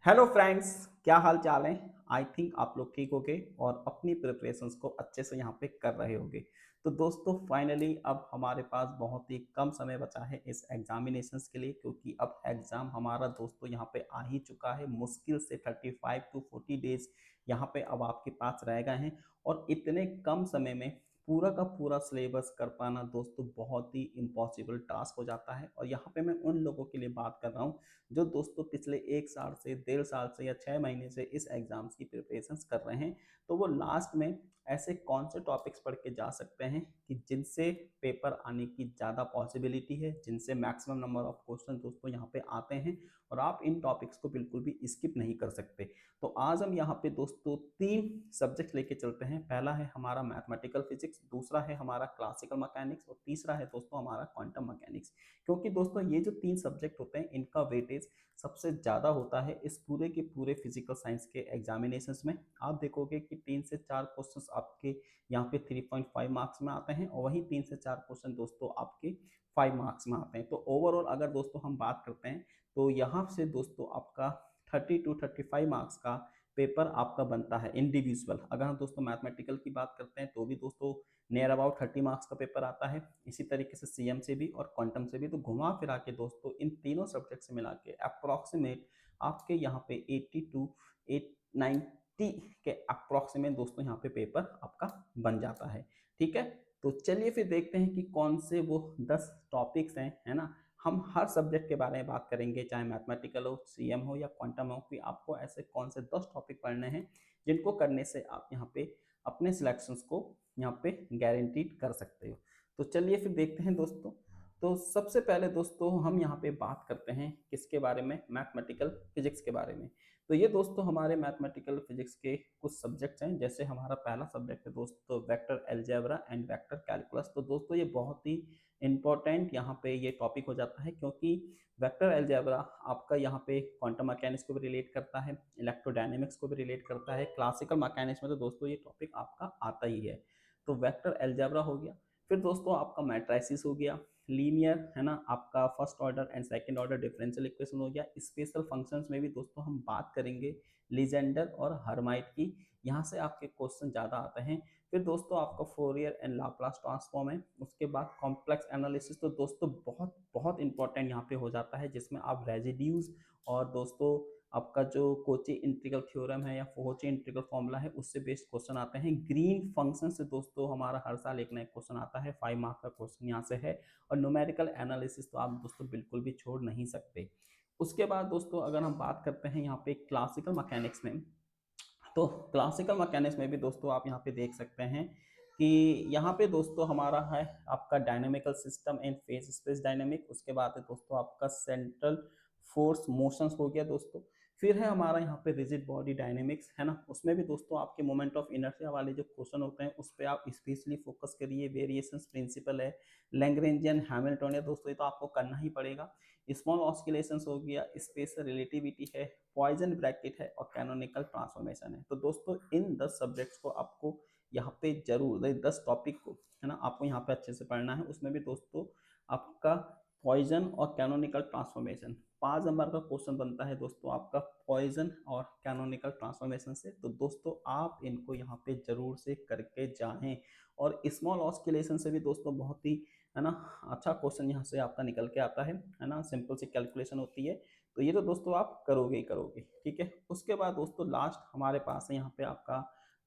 Hello friends, क्या हाल चाल है। आई थिंक आप लोग ठीक होगे और अपनी प्रिपरेशंस को अच्छे से यहाँ पे कर रहे होगे। तो दोस्तों फाइनली अब हमारे पास बहुत ही कम समय बचा है इस एग्जामिनेशंस के लिए, क्योंकि अब एग्ज़ाम हमारा दोस्तों यहाँ पे आ ही चुका है। मुश्किल से 35 to 40 डेज यहाँ पे अब आपके पास रह गए हैं और इतने कम समय में पूरा का पूरा सिलेबस कर पाना दोस्तों बहुत ही इम्पॉसिबल टास्क हो जाता है। और यहाँ पे मैं उन लोगों के लिए बात कर रहा हूँ जो दोस्तों पिछले 1 साल से 1.5 साल से या 6 महीने से इस एग्ज़ाम्स की प्रिपरेशंस कर रहे हैं। तो वो लास्ट में ऐसे कौन से टॉपिक्स पढ़ के जा सकते हैं कि जिनसे पेपर आने की ज़्यादा पॉसिबिलिटी है, जिनसे मैक्सिमम नंबर ऑफ क्वेश्चन दोस्तों यहाँ पे आते हैं और आप इन टॉपिक्स को बिल्कुल भी स्किप नहीं कर सकते। तो आज हम यहाँ पे दोस्तों 3 सब्जेक्ट लेके चलते हैं। पहला है हमारा मैथमेटिकल फिजिक्स, दूसरा है हमारा क्लासिकल मैकेनिक्स और तीसरा है दोस्तों हमारा क्वांटम मैकेनिक्स। क्योंकि दोस्तों ये जो 3 सब्जेक्ट होते हैं इनका वेटेज सबसे ज़्यादा होता है इस पूरे के पूरे फिजिकल साइंस के एग्जामिनेशंस में। आप देखोगे कि 3 से 4 क्वेश्चंस आपके यहाँ पे 3.5 मार्क्स में आते हैं और वहीं 3 से 4 क्वेश्चन दोस्तों आपके 5 मार्क्स में आते हैं। तो ओवरऑल अगर दोस्तों हम बात करते हैं तो यहाँ से दोस्तों आपका 30 to 35 मार्क्स का पेपर आपका बनता है इंडिविजुअल। अगर हम दोस्तों मैथमेटिकल की बात करते हैं तो भी दोस्तों नियर अबाउट 30 मार्क्स का पेपर आता है। इसी तरीके से सीएम से भी और क्वांटम से भी। तो घुमा फिरा के दोस्तों इन तीनों सब्जेक्ट से मिला के अप्रॉक्सीमेट आपके यहाँ पे 80 to 90 के अप्रॉक्सीमेट दोस्तों यहाँ पे पेपर आपका बन जाता है। ठीक है, तो चलिए फिर देखते हैं कि कौन से वो 10 टॉपिक्स हैं, है ना। हम हर सब्जेक्ट के बारे में बात करेंगे, चाहे मैथमेटिकल हो, सीएम हो या क्वांटम हो, कि आपको ऐसे कौन से 10 टॉपिक पढ़ने हैं जिनको करने से आप यहाँ पे अपने सिलेक्शंस को यहाँ पे गारंटीड कर सकते हो। तो चलिए फिर देखते हैं दोस्तों। तो सबसे पहले दोस्तों हम यहाँ पे बात करते हैं किसके बारे में, मैथमेटिकल फिजिक्स के बारे में। तो ये दोस्तों हमारे मैथमेटिकल फिजिक्स के कुछ सब्जेक्ट्स हैं। जैसे हमारा पहला सब्जेक्ट है दोस्तों vector algebra and vector calculus. तो दोस्तों ये बहुत ही इंपॉर्टेंट यहाँ पे ये टॉपिक हो जाता है, क्योंकि वेक्टर अलजेब्रा आपका यहाँ पे क्वांटम मैकेनिक्स को भी रिलेट करता है, इलेक्ट्रोडायनेमिक्स को भी रिलेट करता है। क्लासिकल मैकेनिक्स में तो दोस्तों ये टॉपिक आपका आता ही है। तो वेक्टर अलजेब्रा हो गया। फिर दोस्तों आपका मैट्रिसेस हो गया, लीनियर है ना, आपका first order and second order differential equation हो गया। स्पेशल फंक्शंस में भी दोस्तों हम बात करेंगे लीजेंडर और हर्माइट की, यहाँ से आपके क्वेश्चन ज़्यादा आते हैं। फिर दोस्तों आपका फोरियर एंड लाप्लास ट्रांसफॉर्म है। उसके बाद कॉम्प्लेक्स एनालिसिस तो दोस्तों बहुत बहुत इंपॉर्टेंट यहाँ पे हो जाता है, जिसमें आप रेजिड्यूज और दोस्तों आपका जो कोची इंटीग्रल थ्योरम है या फोची इंटीग्रल फॉर्मूला है उससे बेस्ड क्वेश्चन आते हैं। ग्रीन फंक्शन से दोस्तों हमारा हर साल एक नया क्वेश्चन आता है, 5 मार्क्स का क्वेश्चन यहाँ से है। और न्यूमेरिकल एनालिसिस तो आप दोस्तों बिल्कुल भी छोड़ नहीं सकते। उसके बाद दोस्तों अगर हम बात करते हैं यहाँ पे क्लासिकल मैकेनिक्स में, तो क्लासिकल मैकेनिक्स में भी दोस्तों आप यहाँ पे देख सकते हैं कि यहाँ पे दोस्तों हमारा है आपका dynamical system and phase space dynamic. उसके बाद है दोस्तों आपका सेंट्रल फोर्स मोशंस हो गया दोस्तों। फिर है हमारा यहाँ पे रिजिड बॉडी डायनेमिक्स, है ना। उसमें भी दोस्तों आपके मोमेंट ऑफ इनर्शिया वाले जो क्वेश्चन होते हैं उस पर आप स्पेशली फोकस करिए। वेरिएशंस प्रिंसिपल है, लैग्रेंजियन हैमिल्टोनियन दोस्तों ये तो आपको करना ही पड़ेगा। स्मॉल ऑस्किलेशंस हो गया, स्पेशल रिलेटिविटी है, पॉइजन ब्रैकेट है और कैनोनिकल ट्रांसफॉर्मेशन है। तो दोस्तों इन 10 सब्जेक्ट्स को आपको यहाँ पे जरूर 10 टॉपिक को, है ना, आपको यहाँ पे अच्छे से पढ़ना है। उसमें भी दोस्तों आपका पॉइजन और कैनोनिकल ट्रांसफॉर्मेशन 5 नंबर का क्वेश्चन बनता है दोस्तों आपका पॉइजन और कैनोनिकल ट्रांसफॉर्मेशन से। तो दोस्तों आप इनको यहाँ पे जरूर से करके जाएं। और स्मॉल ऑस्किलेशन से भी दोस्तों बहुत ही, है ना, अच्छा क्वेश्चन यहाँ से आपका निकल के आता है ना। सिंपल सी कैलकुलेशन होती है। तो ये तो दोस्तों आप करोगे ही करोगे। ठीक है, उसके बाद दोस्तों लास्ट हमारे पास है यहाँ पे आपका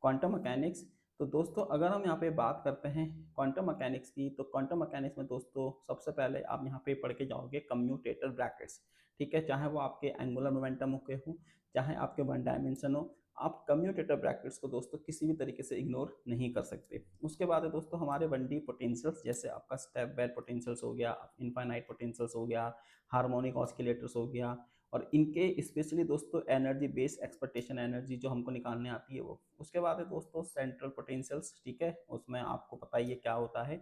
क्वांटम मैकेनिक्स। तो दोस्तों अगर हम यहाँ पे बात करते हैं क्वांटम मैकेनिक्स की, तो क्वांटम मैकेनिक्स में दोस्तों सबसे पहले आप यहाँ पे पढ़ के जाओगे कम्यूटेटर ब्रैकेट्स। ठीक है, चाहे वो आपके एंगुलर मोमेंटम के हो, चाहे आपके वन डायमेंशन हो, आप कम्यूटेटर ब्रैकेट्स को दोस्तों किसी भी तरीके से इग्नोर नहीं कर सकते। उसके बाद है दोस्तों हमारे 1D पोटेंशियल्स, जैसे आपका स्टेप वेल पोटेंशियल्स हो गया, इनफाइनाइट पोटेंशियल्स हो गया, हार्मोनिक ऑस्किलेटर्स हो गया। और इनके स्पेशली दोस्तों एनर्जी बेस एक्सपेक्टेशन एनर्जी जो हमको निकालने आती है वो। उसके बाद है दोस्तों सेंट्रल पोटेंशियल्स। ठीक है, उसमें आपको पता ही है क्या होता है।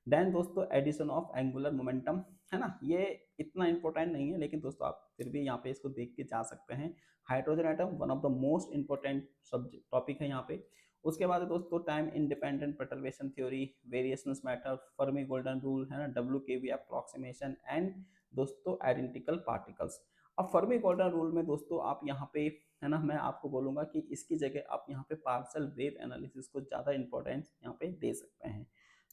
देन दोस्तों एडिशन ऑफ एंगुलर मोमेंटम, है ना। ये इतना इंपॉर्टेंट नहीं है, लेकिन दोस्तों आप फिर भी यहाँ पे इसको देख के जा सकते हैं। Hydrogen atom one of the most important subject topic है यहाँ पे। उसके बाद दोस्तों time independent perturbation theory, variations matter, Fermi golden rule, है ना, W K B approximation and दोस्तों आइडेंटिकल पार्टिकल्स। अब फर्मी गोल्डन रूल में दोस्तों आप यहाँ पे, है ना, मैं आपको बोलूँगा कि इसकी जगह आप यहाँ पे पार्शियल वेव एनालिसिस को ज़्यादा इंपॉर्टेंस यहाँ पे दे सकते हैं।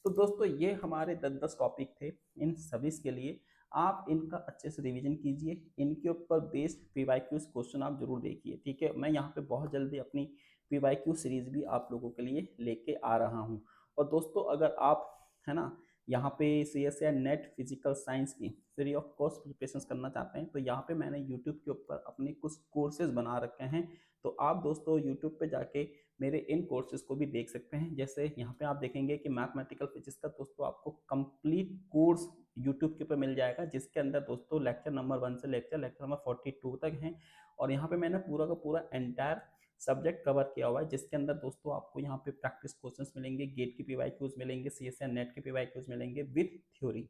तो दोस्तों ये हमारे 10-10 टॉपिक थे इन सभी के लिए। आप इनका अच्छे से रिवीजन कीजिए, इनके ऊपर बेस्ड पीवाईक्यूज क्वेश्चन आप जरूर देखिए, ठीक है। मैं यहाँ पे बहुत जल्दी अपनी पीवाईक्यू सीरीज भी आप लोगों के लिए लेके आ रहा हूँ। और दोस्तों अगर आप, है ना, यहाँ पे CSIR नेट फिजिकल साइंस की फ्री ऑफ कॉस्ट प्रिपरेशन करना चाहते हैं तो यहाँ पे मैंने यूट्यूब के ऊपर अपने कुछ कोर्सेज बना रखे हैं। तो आप दोस्तों यूट्यूब पे जाके मेरे इन कोर्सेज को भी देख सकते हैं। जैसे यहाँ पे आप देखेंगे कि मैथमेटिकल फिजिक्स का दोस्तों आपको कंप्लीट कोर्स यूट्यूब के ऊपर मिल जाएगा, जिसके अंदर दोस्तों लेक्चर नंबर 1 से लेक्चर नंबर 42 तक है। और यहाँ पे मैंने पूरा का पूरा एंटायर सब्जेक्ट कवर किया हुआ है, जिसके अंदर दोस्तों आपको यहाँ पे प्रैक्टिस क्वेश्चंस मिलेंगे, गेट के पीवाईक्यूज मिलेंगे, CSIR नेट के पीवाईक्यूज मिलेंगे विद थ्योरी।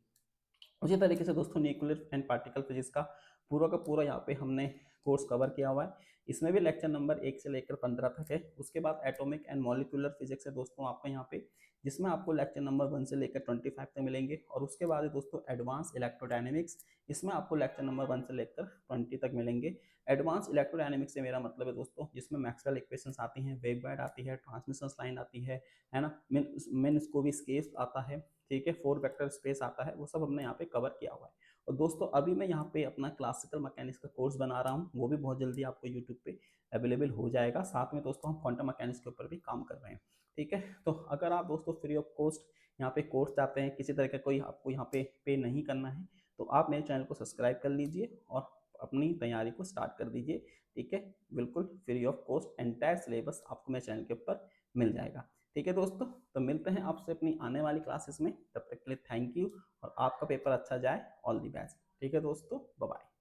उसी तरीके से दोस्तों न्यूक्लियर एंड पार्टिकल फिजिक्स का पूरा यहाँ पे हमने कोर्स कवर किया हुआ है। इसमें भी लेक्चर नंबर 1 से लेकर 15 तक है। उसके बाद एटॉमिक एंड मॉलिक्यूलर फिजिक्स है दोस्तों आपको यहाँ पे, जिसमें आपको लेक्चर नंबर 1 से लेकर 25 तक मिलेंगे। और उसके बाद है दोस्तों एडवांस इलेक्ट्रोडायनेमिक्स, इसमें आपको लेक्चर नंबर 1 से लेकर 20 तक मिलेंगे। एडवांस इलेक्ट्रोडायनेमिक्स से मेरा मतलब है दोस्तों जिसमें मैक्सवेल इक्वेशंस आती हैं, वेवगाइड आती है, ट्रांसमिशन लाइन आती है ना, मेन इसको भी स्केप आता है, ठीक है, 4 वेक्टर स्पेस आता है, वो सब हमने यहाँ पे कवर किया हुआ है। और दोस्तों अभी मैं यहाँ पे अपना क्लासिकल मैकेनिक्स का कोर्स बना रहा हूँ, वो भी बहुत जल्दी आपको यूट्यूब पे अवेलेबल हो जाएगा। साथ में दोस्तों हम क्वांटम मैकेनिक्स के ऊपर भी काम कर रहे हैं, ठीक है। तो अगर आप दोस्तों फ्री ऑफ कॉस्ट यहाँ पे कोर्स चाहते हैं, किसी तरह का कोई आपको यहाँ पे नहीं करना है, तो आप मेरे चैनल को सब्सक्राइब कर लीजिए और अपनी तैयारी को स्टार्ट कर दीजिए, ठीक है। बिल्कुल free of cost entire syllabus आपको मेरे चैनल के ऊपर मिल जाएगा, ठीक है दोस्तों। तो मिलते हैं आपसे अपनी आने वाली क्लासेस में, तब तक के लिए थैंक यू और आपका पेपर अच्छा जाए, ऑल दी बेस्ट, ठीक है दोस्तों, बाय बाय।